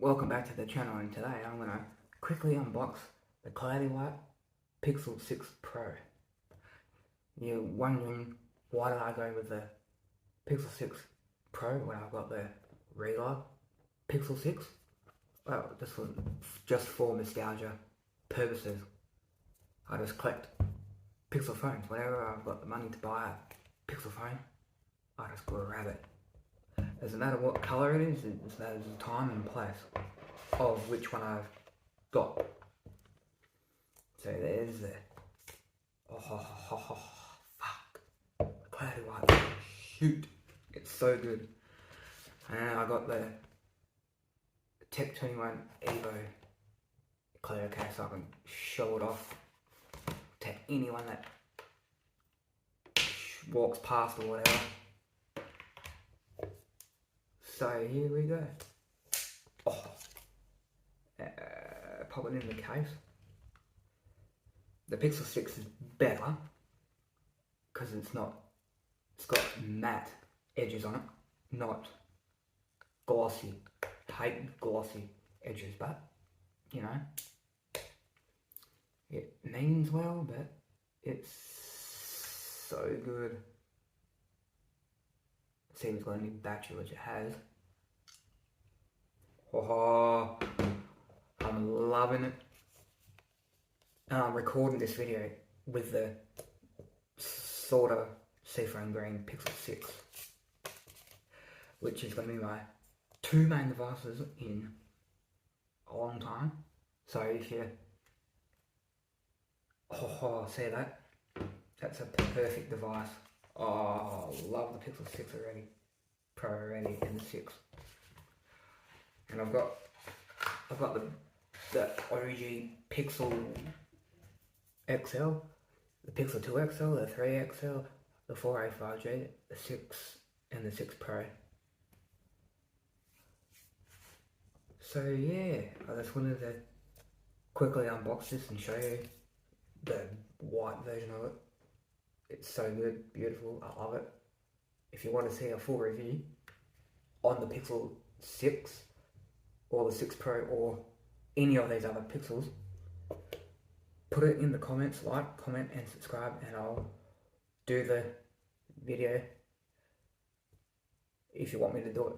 Welcome back to the channel, and today I'm going to quickly unbox the Cloudy White Pixel 6 Pro. You're wondering why did I go with the Pixel 6 Pro when I've got the regular Pixel 6? Well, this was just for nostalgia purposes. I just collect Pixel phones. Whenever I've got the money to buy a Pixel phone, I just grab it. Doesn't matter what colour it is, it matters the time and place of which one I've got. So there's the fuck, Cloudy White, shoot, it's so good. And I got the Tech 21 Evo clear case so I can show it off to anyone that walks past or whatever. So here we go. Pop it in the case. The Pixel 6 is better because it's got matte edges on it, not glossy. I hate glossy edges, but you know, it means well, but it's so good. Seems it's got a new battery, which it has. Oh, I'm loving it. And I'm recording this video with the sort of seafoam green Pixel 6, which is going to be my two main devices in a long time. So if you see that, that's a perfect device. Oh, I love the Pixel 6 already, Pro already, and the 6. And I've got the OG Pixel XL, the Pixel 2 XL, the 3 XL, the 4a 5G, the 6, and the 6 Pro. So yeah, I just wanted to quickly unbox this and show you the white version of it. It's so good, beautiful, I love it. If you want to see a full review on the Pixel 6 or the 6 Pro or any of these other Pixels, put it in the comments, like, comment and subscribe, and I'll do the video if you want me to do it.